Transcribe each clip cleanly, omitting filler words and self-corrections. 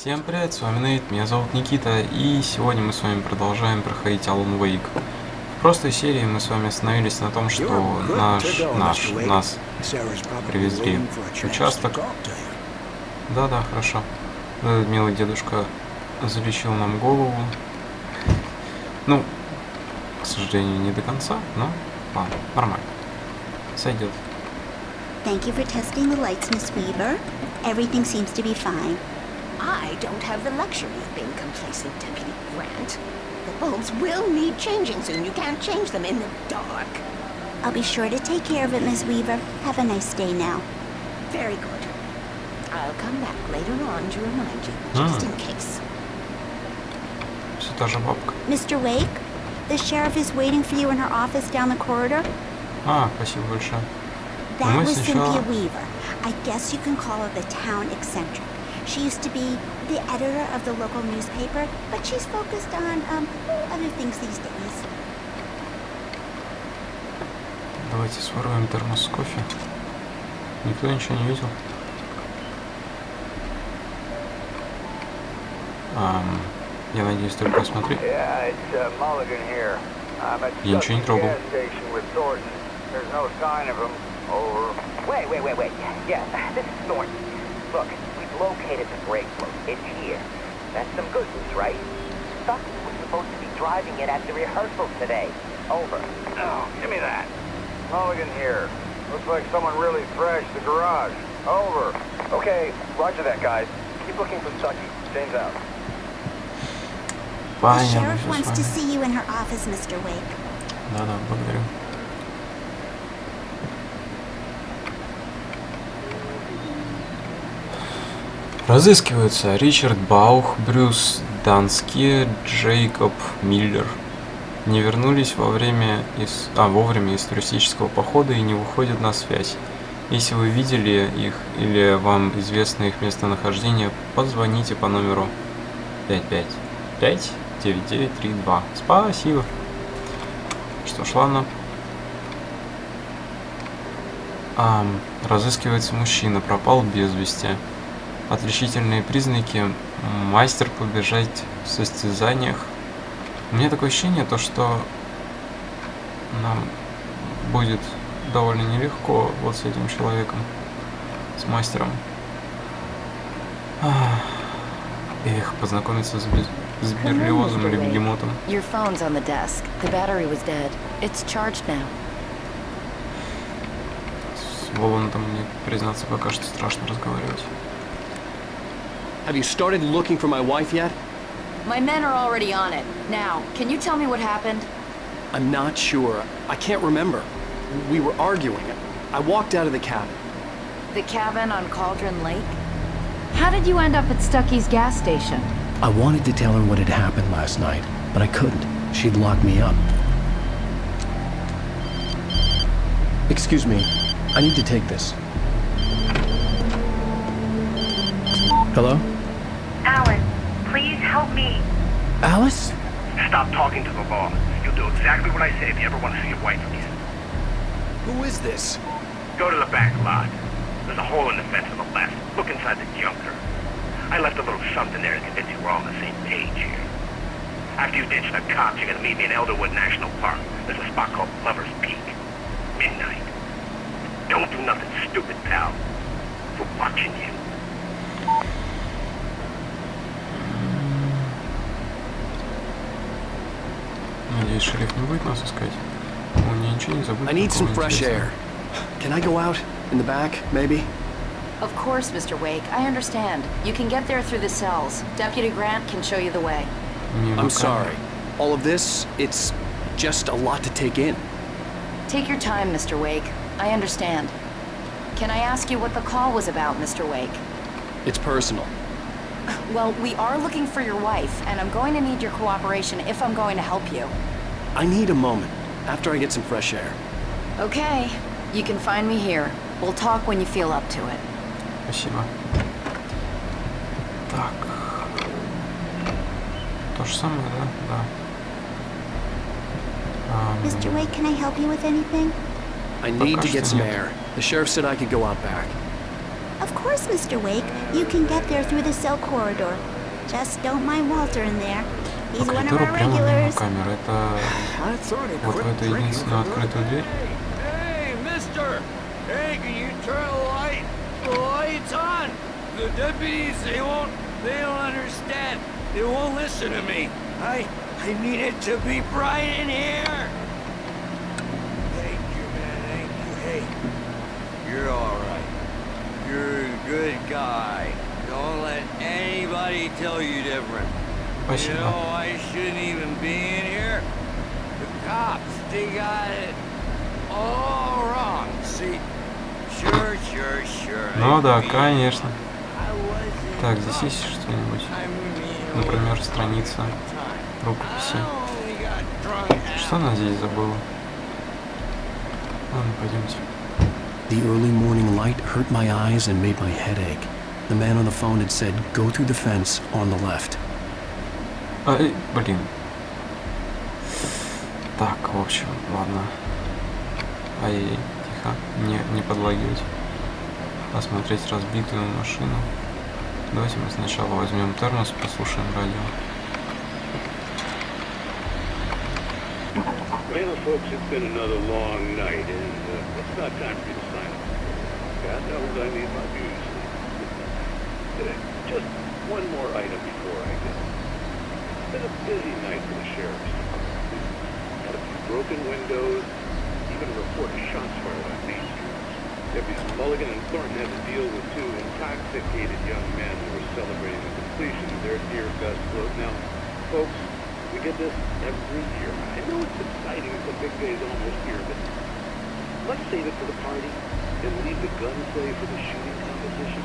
Всем привет, с вами Нейт, меня зовут Никита, и сегодня мы с вами продолжаем проходить Alan Wake. В прошлой серии мы с вами остановились на том, что нас привезли в участок. Да, хорошо. Этот милый дедушка залечил нам голову. Ну, к сожалению, не до конца, но ладно, нормально. Сойдет. Thank you for testing the lights, Miss Weaver. Everything seems to be fine. I don't have the luxury of being complacent, Deputy Grant. The bulbs will need changing soon. You can't change them in the dark. I'll be sure to take care of it, Miss Weaver. Have a nice day now. Very good. I'll come back later on to remind you, just in case. Все та же бабка. Mr. Wake, the sheriff is waiting for you in her office down the corridor. Спасибо большое. That was Cynthia Weaver. I guess you can call her the town eccentric. She used to be the editor of the local newspaper, but she's focused on other things these days. Давайте своруем термос с кофе. Никто ничего не видел. Я надеюсь, только посмотри. Я ничего не трогал. Wait. Yeah, this is Thornton. Look, we've located the brake float. It's here. That's some good news, right? Stucky was supposed to be driving it at the rehearsal today. Over. Oh, give me that. Mulligan here. Looks like someone really thrashed the garage. Over. Okay, roger that, guys. Keep looking for Stucky. James out. The sheriff wants to see you in her office, Mr. Wake. Да, благодарю. Разыскиваются Ричард Баух, Брюс Дански, Джейкоб Миллер. Не вернулись вовремя из туристического похода и не выходят на связь. Если вы видели их или вам известно их местонахождение, позвоните по номеру 555-9932. Спасибо. Что ж, ладно. Разыскивается мужчина, пропал без вести. Отличительные признаки: мастер побежать в состязаниях. У меня такое ощущение, что нам будет довольно нелегко вот с этим человеком, с мастером. Познакомиться с Берлиозом или Бегемотом. Your phone's on the desk. The battery was dead. It's charged now. С Воландом мне, признаться, пока что страшно разговаривать. Have you started looking for my wife yet? My men are already on it. Now, can you tell me what happened? I'm not sure. I can't remember. We were arguing. I walked out of the cabin. The cabin on Cauldron Lake? How did you end up at Stucky's gas station? I wanted to tell her what had happened last night, but I couldn't. She'd locked me up. Excuse me. I need to take this. Hello? Alice, please help me. Alice? Stop talking to the boss. You'll do exactly what I say if you ever want to see your wife again. Who is this? Go to the back lot. There's a hole in the fence on the left. Look inside the junker. I left a little something there to convince you we're all on the same page here. After you ditch the cops, you're gonna meet me in Elderwood National Park. There's a spot called Lover's Peak. Midnight. Don't do nothing stupid, pal. We're watching you. Надеюсь, шериф не будет нас искать. Он ничего не забудет. I need some fresh air. Can I go out? In the back, maybe? Of course, Mr. Wake. I understand. You can get there through the cells. Deputy Grant can show you the way. I'm sorry. All of this, it's just a lot to take in. Take your time, Mr. Wake. I understand. Can I ask you what the call was about, Mr. Wake? It's personal. Well, we are looking for your wife, and I'm going to need your cooperation if I'm going to help you. I need a moment, after I get some fresh air. Okay. You can find me here. We'll talk when you feel up to it. Спасибо. Так. То же самое, да? Да. Mr. Wake, can I help you with anything? I need to get some air. The sheriff said I could go out back. Of course, Mr. Wake. You can get there through the cell corridor. Just don't mind Walter in there. По He's one of коридору our прямо мимо regulars. камеры. Это вот в эту единственную открытую дверь. Hey, mister! Hey, can you turn the lights on? The deputies, they don't understand. They won't listen to me. I need it to be bright in here. Thank you, man, thank you. Hey, you're all right. You're a good guy. Don't let anybody tell you different. Спасибо. You know, I shouldn't even be in here. The cops, they got it all wrong. See? Sure. Ну да, конечно. Так, здесь есть что-нибудь? Например, страница рукописи. Что она здесь забыла? Ладно, пойдемте. The early morning light hurt my eyes and made my head ache. The man on the phone had said, go through the fence on the left. Блин. Так, в общем, ладно. Ай-яй-яй, тихо. Не подлагивать. Посмотреть разбитую машину. Давайте мы сначала возьмем термос, послушаем радио. Well, folks, it's been another long night, and it's not time for you to sign up. God knows I need my beauty sleep. Just one more item before I go. It's been a busy night for the sheriff's department. Had a few broken windows, even a report of shots fired on Main Street. Deputies Mulligan and Thornton had to deal with two intoxicated young men who were celebrating the completion of their Dear Gus float. Now, folks, we get this every year. I know it's exciting, the big day's almost here, but let's save it for the party and leave the gunplay for the shooting competition.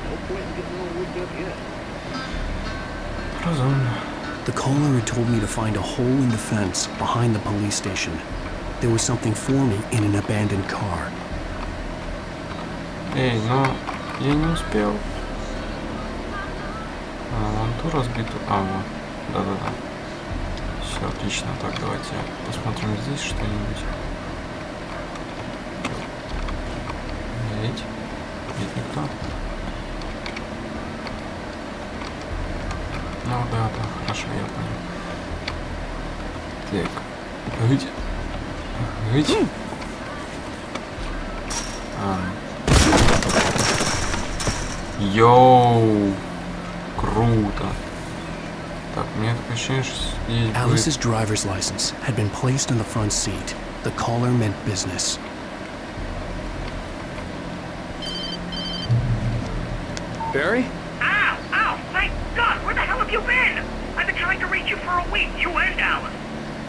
No point in getting all worked up yet. The caller had told me to find a hole in the fence behind the police station. There was something for me in an abandoned car. Эй, но я не успел. Вон ту разбитую. Вот. Да-да-да. Все отлично. Так, давайте посмотрим здесь что-нибудь. Ведь никто. Ну да, хорошо, я понял. Так. Йоу! Круто. Так, мне такое ощущение, что здесь будет... Alice's driver's license had been placed on the front seat. The caller meant business. Barry? Ow! Thank God! Where the hell have you been? I've been trying to reach you for a week, you and Alice.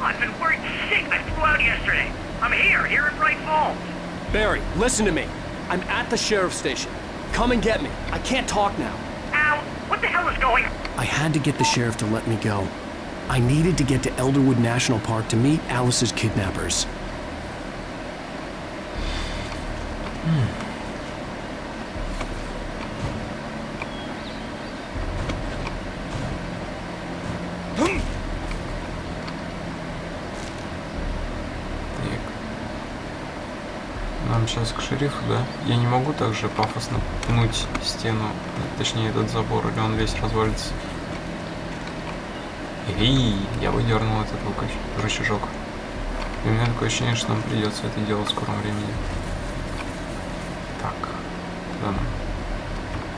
I've been worried sick. I flew out yesterday. I'm here in Bright Falls. Barry, listen to me. I'm at the sheriff's station. Come and get me. I can't talk now. Al, what the hell is going on? I had to get the sheriff to let me go. I needed to get to Elderwood National Park to meet Alice's kidnappers. Нам сейчас к шерифу, да? Я не могу также пафосно пнуть стену, точнее этот забор, или он весь развалится. Эй, я выдернул этот рычажок. И у меня такое ощущение, что нам придется это делать в скором времени. Так, куда нам?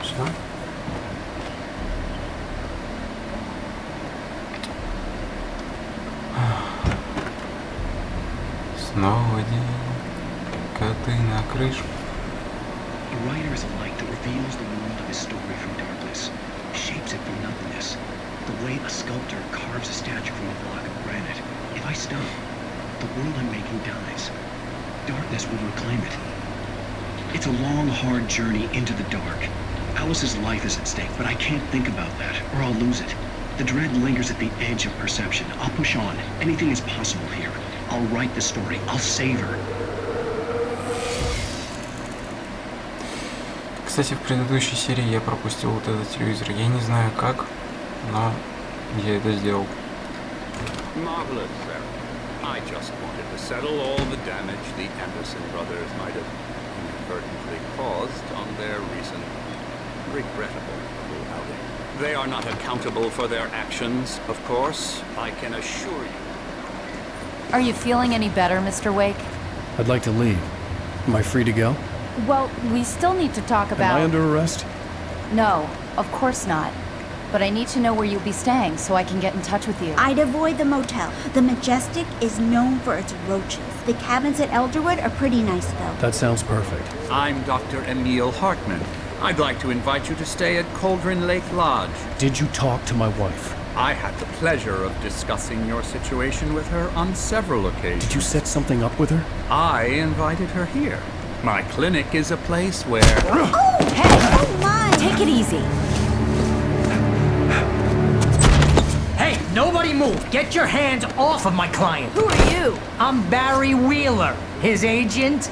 Сюда? Снова день. Коты на крышу. A writer is a light that reveals the world of his story from darkness, shapes it from nothingness. The way a sculptor carves a statue from a block of granite. If I stop, the world I'm making dies. Darkness will reclaim it. It's a long, hard journey into the dark. Alice's life is at stake, but I can't think about that, or I'll lose it. The dread lingers at the edge of perception. I'll push on. Anything is possible here. I'll write the story. I'll save her. Кстати, в предыдущей серии я пропустил вот этот телевизор. Я не знаю как, но я это сделал. Marvelous, sir. I just wanted to settle all the damage the Anderson brothers might have inadvertently caused on their recent regrettable outing. They are not accountable for their actions, of course, I can assure you. Are you feeling any better, Mr. Wake? I'd like to leave. Am I free to go? Well, we still need to talk about... Am I under arrest? No, of course not. But I need to know where you'll be staying so I can get in touch with you. I'd avoid the motel. The Majestic is known for its roaches. The cabins at Elderwood are pretty nice, though. That sounds perfect. I'm Dr. Emil Hartman. I'd like to invite you to stay at Cauldron Lake Lodge. Did you talk to my wife? I had the pleasure of discussing your situation with her on several occasions. Did you set something up with her? I invited her here. My clinic is a place where... Oh, hey! Oh, my! Take it easy. Hey, nobody move! Get your hands off of my client! Who are you? I'm Barry Wheeler, his agent.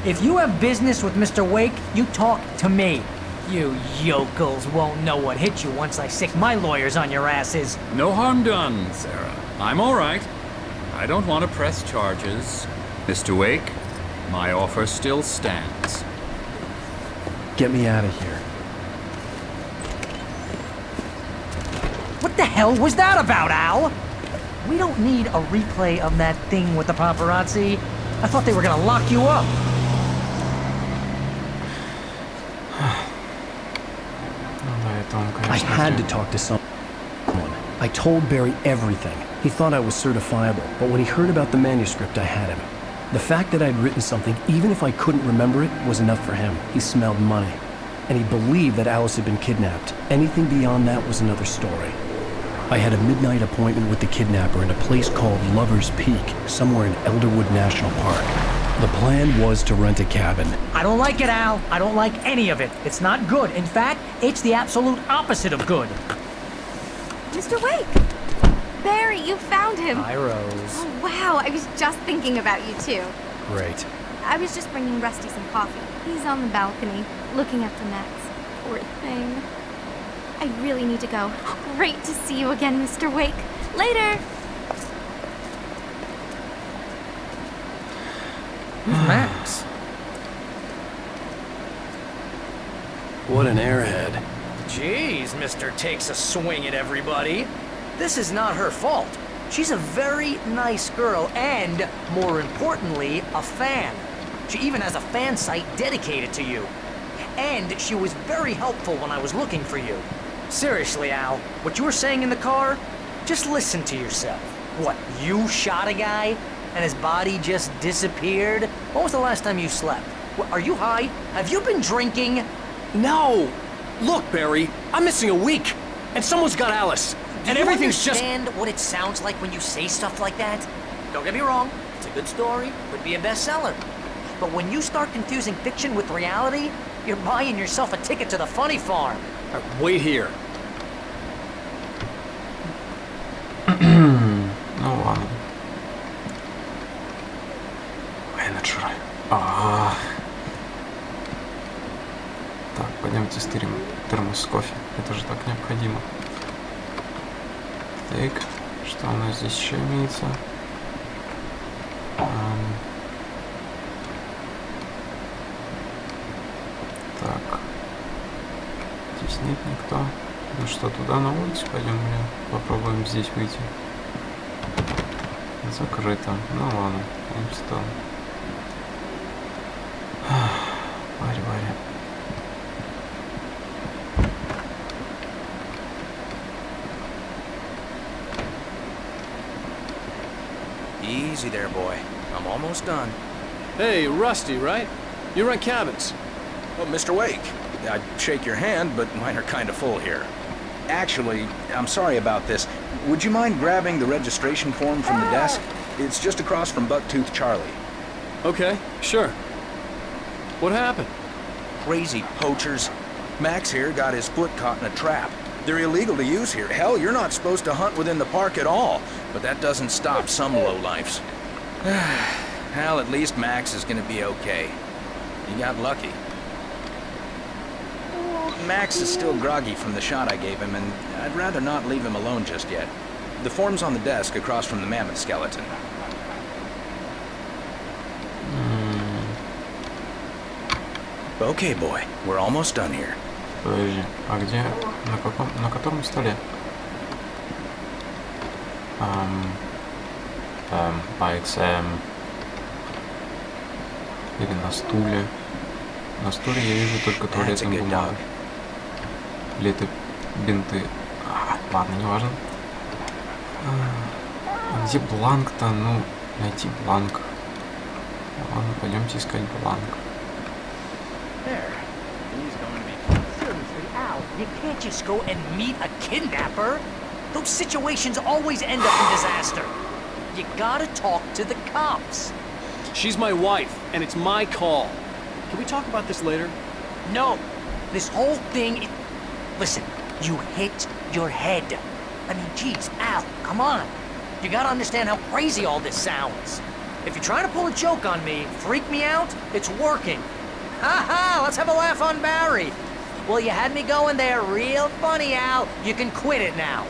If you have business with Mr. Wake, you talk to me. You yokels won't know what hit you once I sick my lawyers on your asses. No harm done, Sarah. I'm all right. I don't want to press charges. Mr. Wake, my offer still stands. Get me out of here. What the hell was that about, Al? We don't need a replay of that thing with the paparazzi. I thought they were gonna lock you up. I had to talk to someone. I told Barry everything. He thought I was certifiable, but when he heard about the manuscript, I had him. The fact that I'd written something, even if I couldn't remember it, was enough for him. He smelled money. And he believed that Alice had been kidnapped. Anything beyond that was another story. I had a midnight appointment with the kidnapper in a place called Lover's Peak, somewhere in Elderwood National Park. The plan was to rent a cabin. I don't like it, Al. I don't like any of it. It's not good. In fact, it's the absolute opposite of good. Mr. Wake! Barry, you found him! Hi, Rose. Oh, wow, I was just thinking about you, too. Great. I was just bringing Rusty some coffee. He's on the balcony, looking up to Max. Poor thing. I really need to go. Great to see you again, Mr. Wake. Later! Who's Max? What an airhead. Jeez, Mr. Takes a swing at everybody. This is not her fault. She's a very nice girl and, more importantly, a fan. She even has a fan site dedicated to you. And she was very helpful when I was looking for you. Seriously, Al, what you were saying in the car, just listen to yourself. What, you shot a guy and his body just disappeared? When was the last time you slept? What, are you high? Have you been drinking? No! Look, Barry, I'm missing a week, and someone's got Alice, and everything's just... Do you understand what it sounds like when you say stuff like that? Don't get me wrong, it's a good story, could be a bestseller. But when you start confusing fiction with reality, you're buying yourself a ticket to the funny farm. Wait here. Ну ладно. Менеджеры. Так, пойдемте стырим термос с кофе. Это же так необходимо. Так, что у нас здесь еще имеется? Так. Здесь нет никто. Ну что, туда на улицу пойдем или попробуем здесь выйти? Закрыто. Ну ладно, пойдем там. Барри. Easy there, boy. I'm almost done. Hey, Rusty, right? You rent cabins. Oh, Mr. Wake. I'd shake your hand, but mine are kind of full here. Actually, I'm sorry about this. Would you mind grabbing the registration form from the desk? It's just across from Bucktooth Charlie. Okay, sure. What happened? Crazy poachers. Max here got his foot caught in a trap. They're illegal to use here. Hell, you're not supposed to hunt within the park at all. But that doesn't stop some lowlifes. Hell, at least Max is gonna be okay. You got lucky. Max is still groggy from the shot I gave him, and I'd rather not leave him alone just yet. The form's on the desk across from the mammoth skeleton. Okay, boy. We're almost done here. Подожди, а где? На котором столе? Или на стуле. На стуле я вижу только туалетную бумагу. Или это бинты. Ладно, не важно. А где бланк-то? Ну, найти бланк. Ладно, пойдемте искать бланк. Al, you can't just go and meet a kidnapper. Those situations always end up in disaster. You gotta talk to the cops. She's my wife, and it's my call. Can we talk about this later? No. This whole thing... Listen, you hit your head. I mean, geez, Al, come on. You gotta understand how crazy all this sounds. If you're trying to pull a joke on me, freak me out, it's working. Ha-ha, let's have a laugh on Barry. Well, you had me going there real funny, Al. You can quit it now.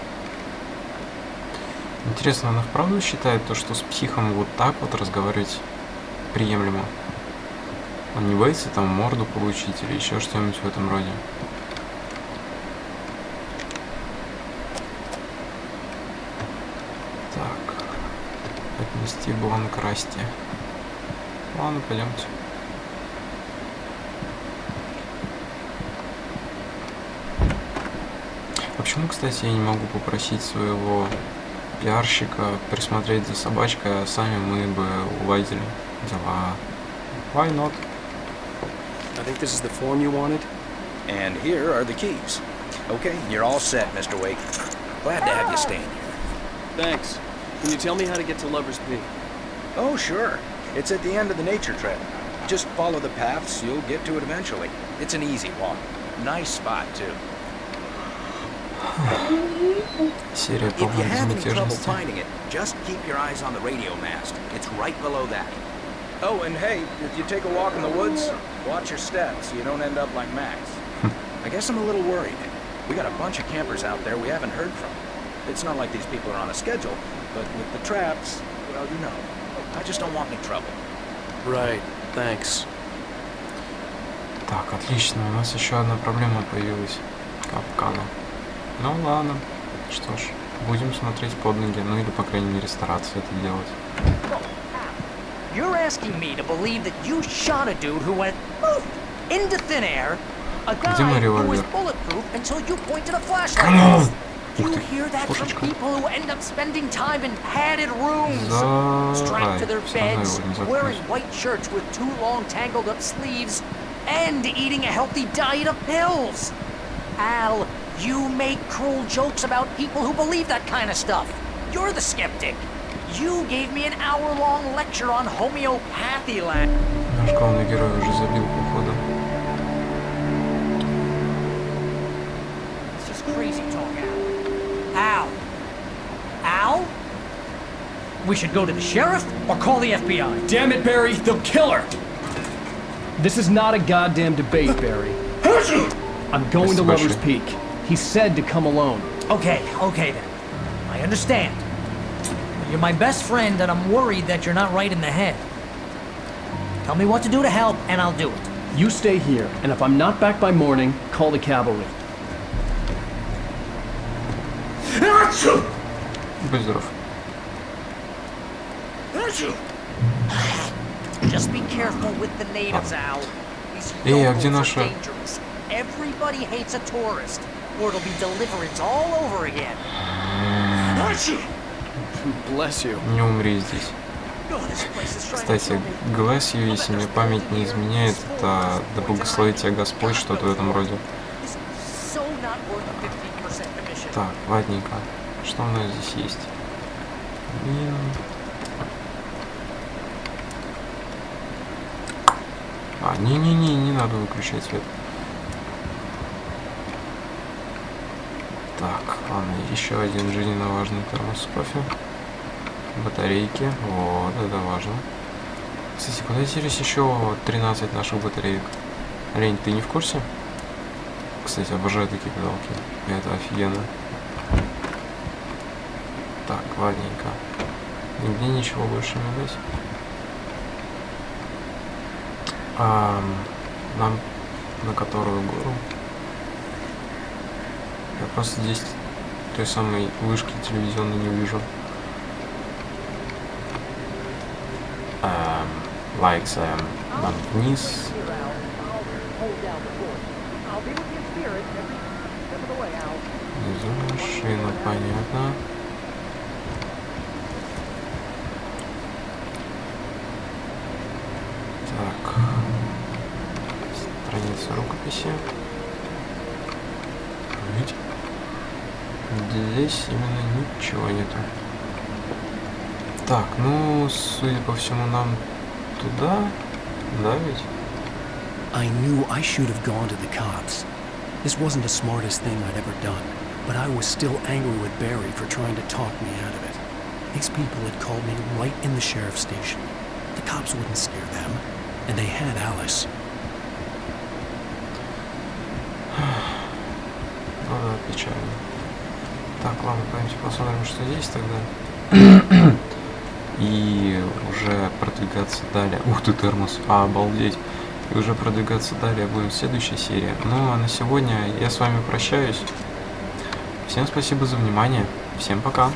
Интересно, она вправду считает то, что с психом вот так вот разговаривать приемлемо? Он не боится там морду получить или еще что-нибудь в этом роде? Так, отнести бланк Расти. Ладно, пойдемте. А почему, кстати, я не могу попросить своего пиарщика присмотреть за собачкой, а сами мы бы уладили дела? Why not? I think this is the form you wanted. And here are the keys. Okay, you're all set, Mr. Wake. Glad to have you stand here. Thanks. Can you tell me how to get to Lover's Peak? Oh, sure. It's at the end of the nature trail. Just follow the paths, you'll get to it eventually. It's an easy walk. Nice spot, too. Серия If you полная have any trouble безмятежности. finding it, just keep your eyes on the radio mast. It's right below that. Oh, and hey, if you take a walk in the woods, watch your steps so you don't end up like Max. I guess I'm a little worried. We got a bunch of campers out there we haven't heard from. It's not like these people are on a schedule, but with the traps, well, you know. I just don't want any trouble. Right, thanks. Так, отлично, у нас еще одна проблема появилась. Капкана. Ну ладно, что ж, будем смотреть под ноги, ну или по крайней мере стараться это делать. You're asking me to believe that you shot a dude who went poof into thin air, a guy who was bulletproof until you pointed a flashlight. You hear that from people who end up spending time in padded rooms, strapped to their beds, wearing white shirts with too long tangled up sleeves, and eating a healthy diet of pills. Al, you make cruel jokes about people who believe that kind of stuff. You're the skeptic. You gave me an hour-long lecture on homeopathy last. Наш главный герой уже забил, походу. It's just crazy talk, Al. Al? We should go to the sheriff or call the FBI. Damn it, Barry, they'll kill her! This is not a goddamn debate, Barry. I'm going to Lover's Peak. He said to come alone. Okay then. I understand. But you're my best friend and I'm worried that you're not right in the head. Tell me what to do to help and I'll do it. You stay here, and if I'm not back by morning, call the cavalry. Будь здоров. Just be careful with the natives, Al. Эй, а где наша? Everybody hates a tourist, or it'll be deliverance all over again. Bless you. Не умри здесь. Кстати, Глэс, если мне память не изменяет, это да благословит тебя Господь, что-то в этом роде. Так, ладненько. Что у нас здесь есть? Не надо выключать свет. Так, ладно, еще один жизненно важный термос с кофе. Батарейки, вот, это важно. Кстати, куда делись еще 13 наших батареек? Лень, ты не в курсе? Кстати, обожаю такие педалки, это офигенно. Так, ладненько. Нигде ничего больше не дать. Нам на которую гору? просто здесь той самой вышки телевизионной не вижу. Лайкаем нам вниз. Внизу машина, понятно. Так. Страница рукописи. Ведь здесь именно ничего нету. Так, ну, судя по всему, нам туда, да ведь? I knew I should have gone to the cops. This wasn't the smartest thing I'd ever done, but I was still angry with Barry for trying to talk me out of it. These people had called me right in the sheriff's station. The cops wouldn't scare them, and they had Alice. Ну да, печально. Так, ладно, пойдемте посмотрим, что здесь тогда. И уже продвигаться далее. Ух ты, термос, обалдеть. И уже продвигаться далее будем в следующей серии. Ну а на сегодня я с вами прощаюсь. Всем спасибо за внимание. Всем пока.